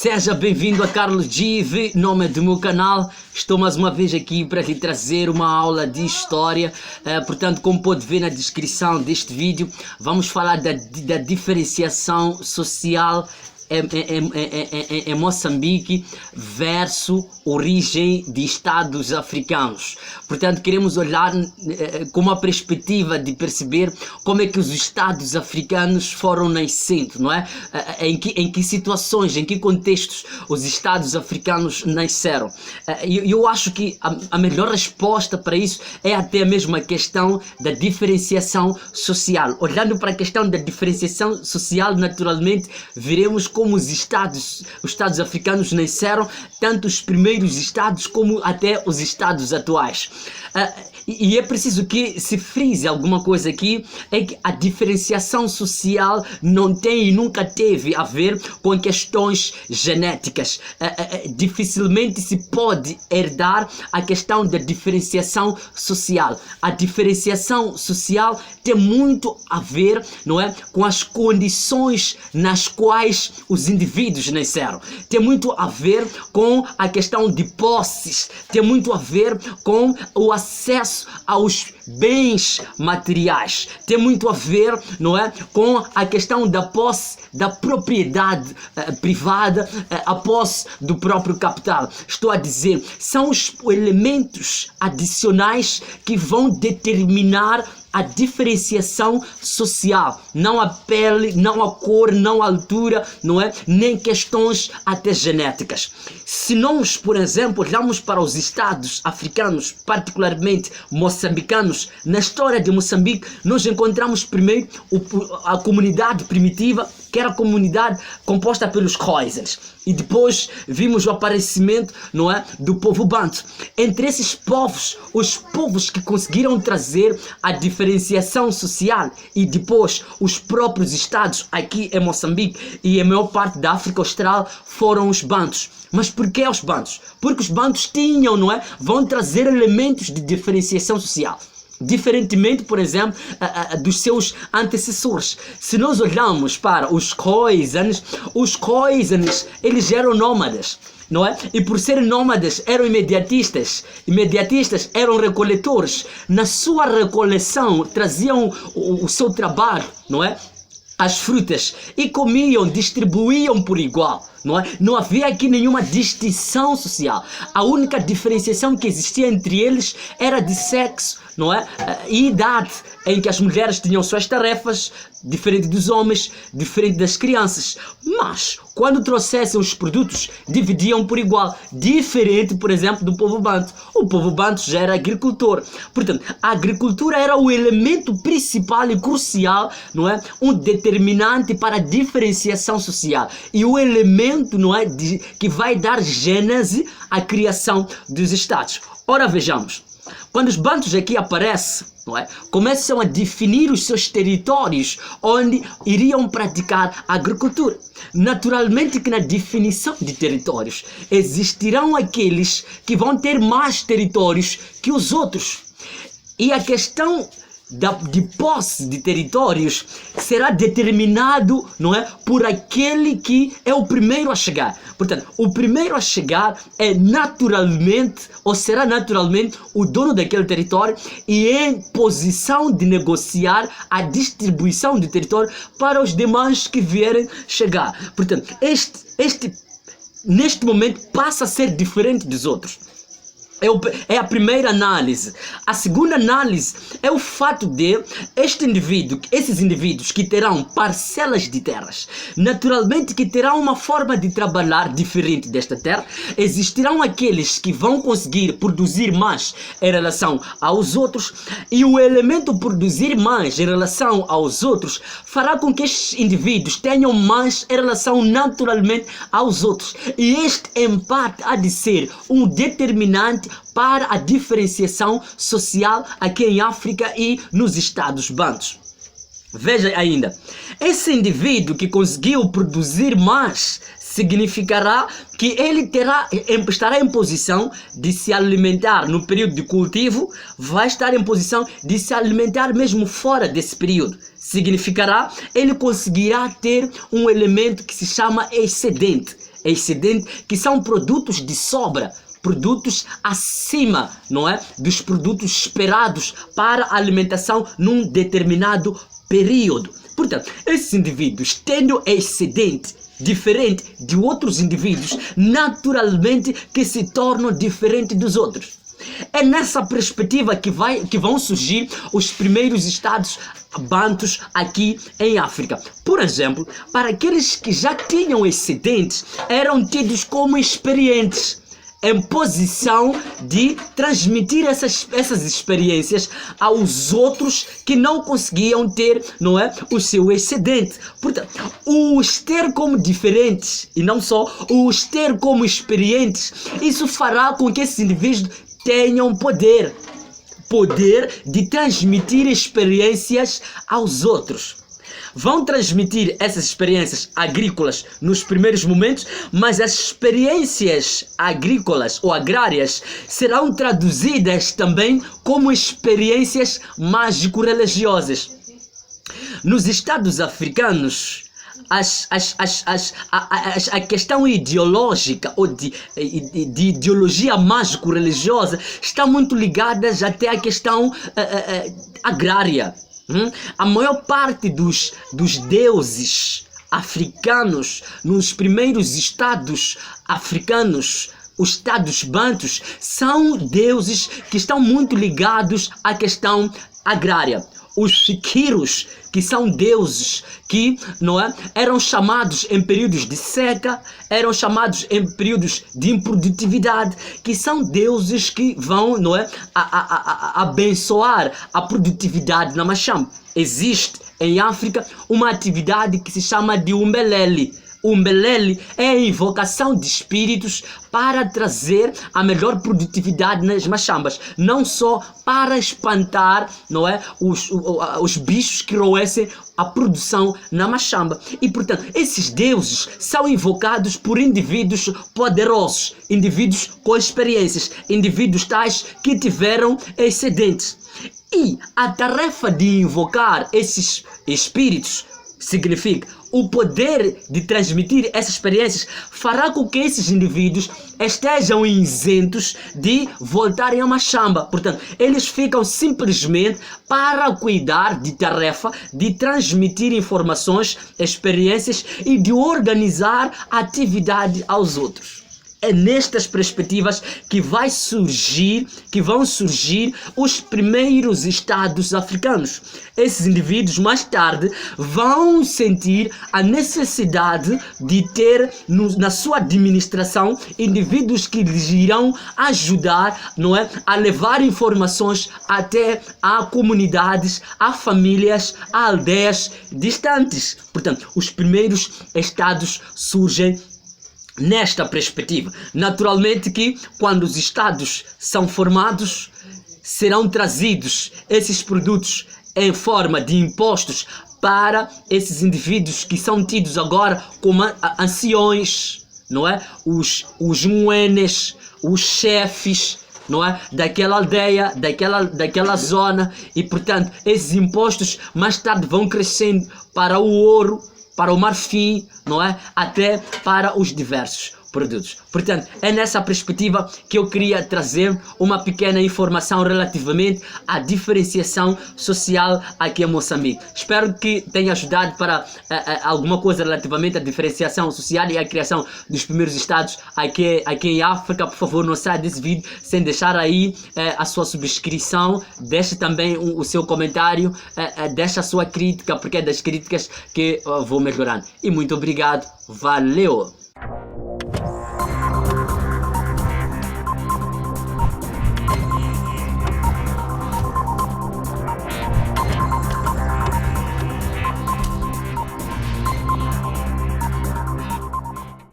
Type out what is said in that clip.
Seja bem-vindo a Carlos Give, nome do meu canal. Estou mais uma vez aqui para lhe trazer uma aula de história. Portanto, como pode ver na descrição deste vídeo, vamos falar da diferenciação social em Moçambique versus origem de estados africanos. Portanto, queremos olhar com uma perspectiva de perceber como é que os estados africanos foram nascendo, não é? Em que situações, em que contextos os estados africanos nasceram. Eu acho que a melhor resposta para isso é até mesmo a questão da diferenciação social. Olhando para a questão da diferenciação social, naturalmente, veremos como os estados africanos nasceram, tanto os primeiros estados como até os estados atuais. E é preciso que se frise alguma coisa aqui, é que a diferenciação social não tem e nunca teve a ver com questões genéticas. Dificilmente se pode herdar a questão da diferenciação social. A diferenciação social tem muito a ver, não é, com as condições nas quais os indivíduos nasceram. Tem muito a ver com a questão de posses, tem muito a ver com o acesso aos bens materiais, tem muito a ver, não é, com a questão da posse, da propriedade privada, a posse do próprio capital. Estou a dizer, são os elementos adicionais que vão determinar a diferenciação social, não a pele, não a cor, não a altura, não é? Nem questões até genéticas. Se nós, por exemplo, olhamos para os estados africanos, particularmente moçambicanos, na história de Moçambique, nós encontramos primeiro a comunidade primitiva, que era a comunidade composta pelos Khoisans, e depois vimos o aparecimento, não é, do povo Banto. Entre esses povos, os povos que conseguiram trazer a diferenciação social e depois os próprios estados aqui em Moçambique e a maior parte da África Austral foram os Bantos. Mas por que os Bantos? Porque os Bantos tinham, não é, vão trazer elementos de diferenciação social. Diferentemente, por exemplo, dos seus antecessores. Se nós olhamos para os Khoisans, eles eram nómadas, não é? E por serem nómadas eram imediatistas eram recoletores. Na sua recoleção traziam o seu trabalho, não é? As frutas, e comiam, distribuíam por igual, não é? Não havia aqui nenhuma distinção social. A única diferenciação que existia entre eles era de sexo, não é? E idade, em que as mulheres tinham suas tarefas, diferente dos homens, diferente das crianças. Mas, quando trouxessem os produtos, dividiam por igual. Diferente, por exemplo, do povo Banto. O povo Banto já era agricultor. Portanto, a agricultura era o elemento principal e crucial, não é? Um determinante para a diferenciação social. E o elemento, não é, que vai dar gênese à criação dos estados. Ora, vejamos. Quando os Bantos aqui aparecem, não é, começam a definir os seus territórios onde iriam praticar a agricultura. Naturalmente que na definição de territórios existirão aqueles que vão ter mais territórios que os outros. E a questão de posse de territórios será determinado, não é, por aquele que é o primeiro a chegar. Portanto, o primeiro a chegar é naturalmente, ou será naturalmente, o dono daquele território e em posição de negociar a distribuição de território para os demais que vierem chegar. Portanto, neste momento passa a ser diferente dos outros. É a primeira análise. A segunda análise é o fato de esses indivíduos que terão parcelas de terras, naturalmente que terão uma forma de trabalhar diferente desta terra. Existirão aqueles que vão conseguir produzir mais em relação aos outros, e o elemento produzir mais em relação aos outros fará com que estes indivíduos tenham mais em relação naturalmente aos outros. E este empate há de ser um determinante para a diferenciação social aqui em África e nos estados Bantos. Veja ainda, esse indivíduo que conseguiu produzir mais significará que ele estará em posição de se alimentar no período de cultivo, vai estar em posição de se alimentar mesmo fora desse período. Significará ele conseguirá ter um elemento que se chama excedente. excedente, que são produtos de sobra, produtos acima, não é, dos produtos esperados para a alimentação num determinado período. Portanto, esses indivíduos tendo excedente diferente de outros indivíduos, naturalmente que se tornam diferentes dos outros. É nessa perspectiva que vão surgir os primeiros estados bantus aqui em África. Por exemplo, para aqueles que já tinham excedentes, eram tidos como experientes, em posição de transmitir essas experiências aos outros que não conseguiam ter, não é, o seu excedente. Portanto, os ter como diferentes e não só os ter como experientes, isso fará com que esses indivíduos tenham poder de transmitir experiências aos outros. Vão transmitir essas experiências agrícolas nos primeiros momentos, mas as experiências agrícolas ou agrárias serão traduzidas também como experiências mágico-religiosas. Nos estados africanos, a questão ideológica ou de ideologia mágico-religiosa está muito ligada até à questão agrária. A maior parte dos deuses africanos nos primeiros estados africanos, os estados bantus, são deuses que estão muito ligados à questão agrária. Os Fiquiros, que são deuses que, não é, eram chamados em períodos de seca, eram chamados em períodos de improdutividade, que são deuses que vão, não é, abençoar a produtividade na machamba. Existe em África uma atividade que se chama de Umbelele. Umbelele é a invocação de espíritos para trazer a melhor produtividade nas machambas, não só para espantar, não é, os bichos que roessem a produção na machamba. E portanto, esses deuses são invocados por indivíduos poderosos, indivíduos com experiências, indivíduos tais que tiveram excedentes. E a tarefa de invocar esses espíritos significa o poder de transmitir essas experiências fará com que esses indivíduos estejam isentos de voltarem a machamba. Portanto, eles ficam simplesmente para cuidar de tarefa de transmitir informações, experiências e de organizar a atividade aos outros. É nestas perspectivas que vão surgir os primeiros estados africanos. Esses indivíduos mais tarde vão sentir a necessidade de ter na sua administração indivíduos que lhes irão ajudar, não é, a levar informações até a comunidades, a famílias, a aldeias distantes. Portanto, os primeiros estados surgem nesta perspectiva. Naturalmente que quando os estados são formados, serão trazidos esses produtos em forma de impostos para esses indivíduos que são tidos agora como anciões, não é? Os muenes, os chefes, não é? Daquela aldeia, daquela zona, e portanto esses impostos mais tarde vão crescendo para o ouro, para o marfim, não é? Até para os diversos produtos. Portanto, é nessa perspectiva que eu queria trazer uma pequena informação relativamente à diferenciação social aqui em Moçambique. Espero que tenha ajudado para alguma coisa relativamente à diferenciação social e à criação dos primeiros estados aqui em África. Por favor, não saia desse vídeo sem deixar aí a sua subscrição, deixe também o seu comentário, deixe a sua crítica, porque é das críticas que vou melhorando. E muito obrigado, valeu!